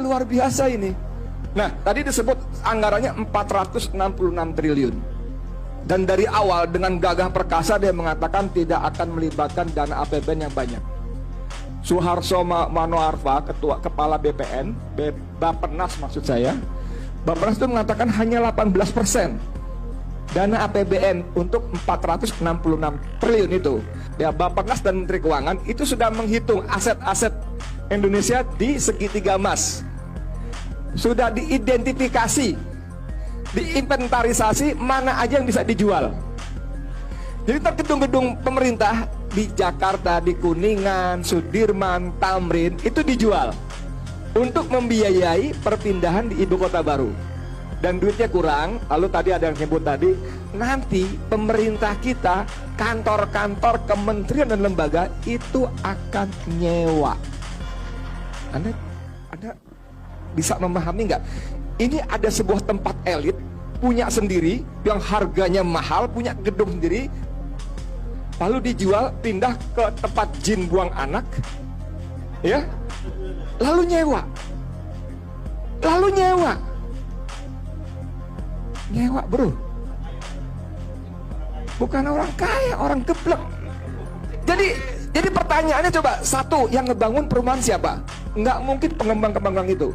Luar biasa ini. Nah, tadi disebut anggarannya 466 triliun. Dan dari awal dengan gagah perkasa dia mengatakan tidak akan melibatkan dana APBN yang banyak. Suharso Manoarfa, kepala BPN, Bappenas maksud saya, Bappenas itu mengatakan hanya 18% dana APBN untuk 466 triliun itu. Ya, Bappenas dan Menteri Keuangan itu sudah menghitung aset-aset Indonesia di segitiga emas. Sudah diidentifikasi, diinventarisasi mana aja yang bisa dijual. Jadi gedung-gedung pemerintah di Jakarta, di Kuningan, Sudirman, Tamrin itu dijual untuk membiayai perpindahan di ibu kota baru. Dan duitnya kurang, lalu tadi ada yang nyebut tadi, nanti pemerintah kita, kantor-kantor kementerian dan lembaga itu akan nyewa. Anda bisa memahami nggak? Ini ada sebuah tempat elit punya sendiri yang harganya mahal, punya gedung sendiri, lalu dijual, pindah ke tempat jin buang anak, ya, lalu nyewa, bro. Bukan orang kaya, orang geblek. Jadi pertanyaannya coba, satu, yang ngebangun perumahan siapa? Nggak mungkin pengembang-pengembang itu.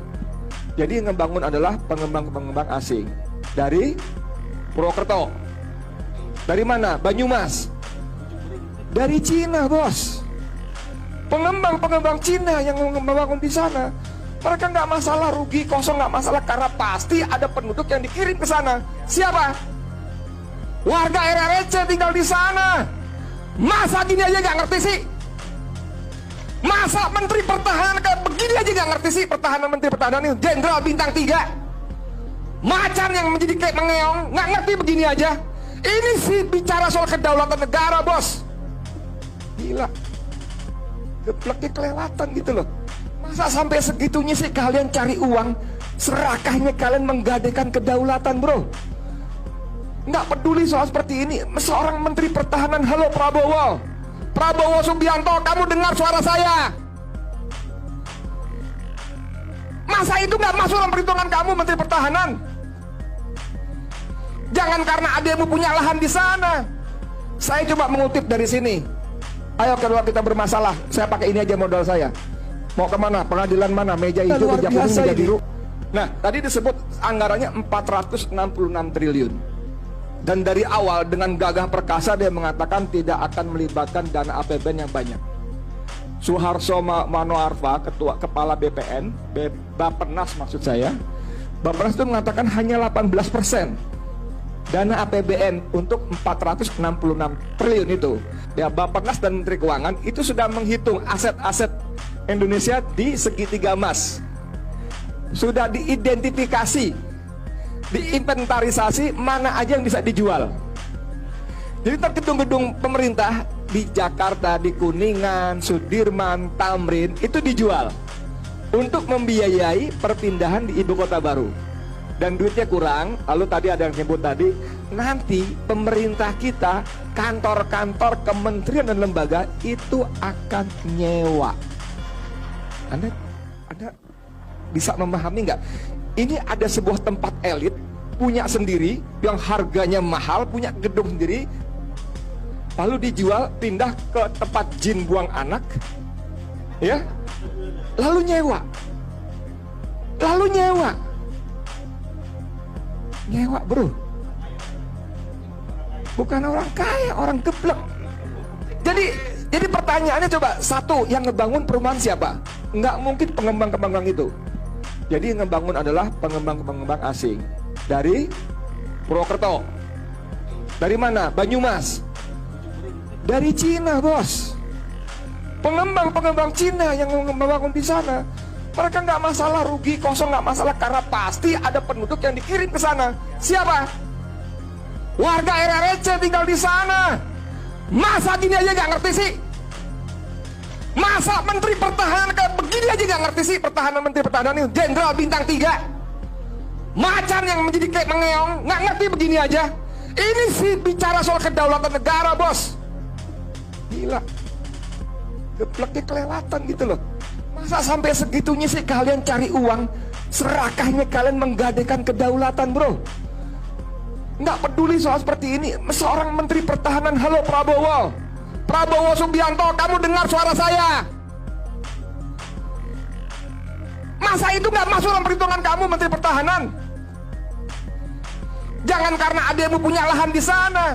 Jadi yang ngebangun adalah pengembang-pengembang asing. Dari Purwokerto. Dari mana? Banyumas. Dari Cina, bos. Pengembang-pengembang Cina yang membangun di sana. Mereka nggak masalah rugi kosong, nggak masalah, karena pasti ada penduduk yang dikirim ke sana. Siapa? Warga RRC tinggal di sana. Masa gini aja nggak ngerti sih? Masa Menteri Pertahanan kayak begini aja nggak ngerti sih? Pertahanan, Menteri Pertahanan ini Jenderal bintang 3, macan yang menjadi kayak mengeong, nggak ngerti begini aja. Ini sih bicara soal kedaulatan negara, bos. Gila, gebleknya kelewatan gitu loh. Masa sampai segitunya sih kalian cari uang, serakahnya kalian menggadaikan kedaulatan, bro. Nggak peduli soal seperti ini. Seorang Menteri Pertahanan, halo Prabowo Subianto, kamu dengar suara saya? Masa itu nggak masuk dalam perhitungan kamu, Menteri Pertahanan? Jangan karena ademu punya lahan di sana. Saya coba mengutip dari sini. Ayo kalau kita bermasalah, saya pakai ini aja modal saya. Mau kemana? Pengadilan mana? Meja hijau, meja kuning, meja biru. Nah, tadi disebut anggarannya 466 triliun. Dan dari awal dengan gagah perkasa dia mengatakan tidak akan melibatkan dana APBN yang banyak. Suharso Manoarfa, kepala BPN, Bappenas maksud saya, Bappenas itu mengatakan hanya 18% dana APBN untuk 466 triliun itu. Ya, Bappenas dan Menteri Keuangan itu sudah menghitung aset-aset Indonesia di segitiga emas. Sudah diidentifikasi, diinventarisasi mana aja yang bisa dijual. Jadi gedung-gedung pemerintah di Jakarta, di Kuningan, Sudirman, Tamrin itu dijual untuk membiayai perpindahan di ibu kota baru. Dan duitnya kurang, lalu tadi ada yang nyebut tadi, nanti pemerintah kita, kantor-kantor kementerian dan lembaga itu akan nyewa. Anda bisa memahami nggak? Ini ada sebuah tempat elit punya sendiri yang harganya mahal, punya gedung sendiri, lalu dijual, pindah ke tempat jin buang anak, ya, lalu nyewa, bro. Bukan orang kaya, orang geblek. Jadi pertanyaannya coba, satu, yang ngebangun perumahan siapa? Nggak mungkin pengembang-pengembang itu. Jadi yang ngebangun adalah pengembang-pengembang asing. Dari Purwokerto. Dari mana? Banyumas. Dari Cina, bos. Pengembang-pengembang Cina yang membangun di sana. Mereka nggak masalah rugi kosong, nggak masalah, karena pasti ada penduduk yang dikirim ke sana. Siapa? Warga RRC tinggal di sana. Masa gini aja nggak ngerti sih? Masa Menteri Pertahanan kayak begini aja nggak ngerti sih? Pertahanan, Menteri Pertahanan ini Jenderal bintang 3, macan yang menjadi kayak mengeong, nggak ngerti begini aja. Ini sih bicara soal kedaulatan negara, bos. Gila, gebleknya kelewatan gitu loh. Masa sampai segitunya sih kalian cari uang? Serakahnya kalian menggadaikan kedaulatan, bro. Nggak peduli soal seperti ini. Seorang Menteri Pertahanan, halo Prabowo, Prabowo Subianto, kamu dengar suara saya? Masa itu nggak masuk dalam perhitungan kamu, Menteri Pertahanan? Jangan karena ademu punya lahan di sana.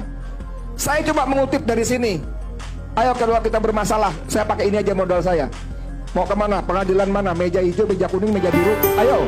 Saya coba mengutip dari sini. Ayo kalau kita bermasalah, saya pakai ini aja modal saya. Mau kemana? Pengadilan mana? Meja hijau, meja kuning, meja biru. Ayo.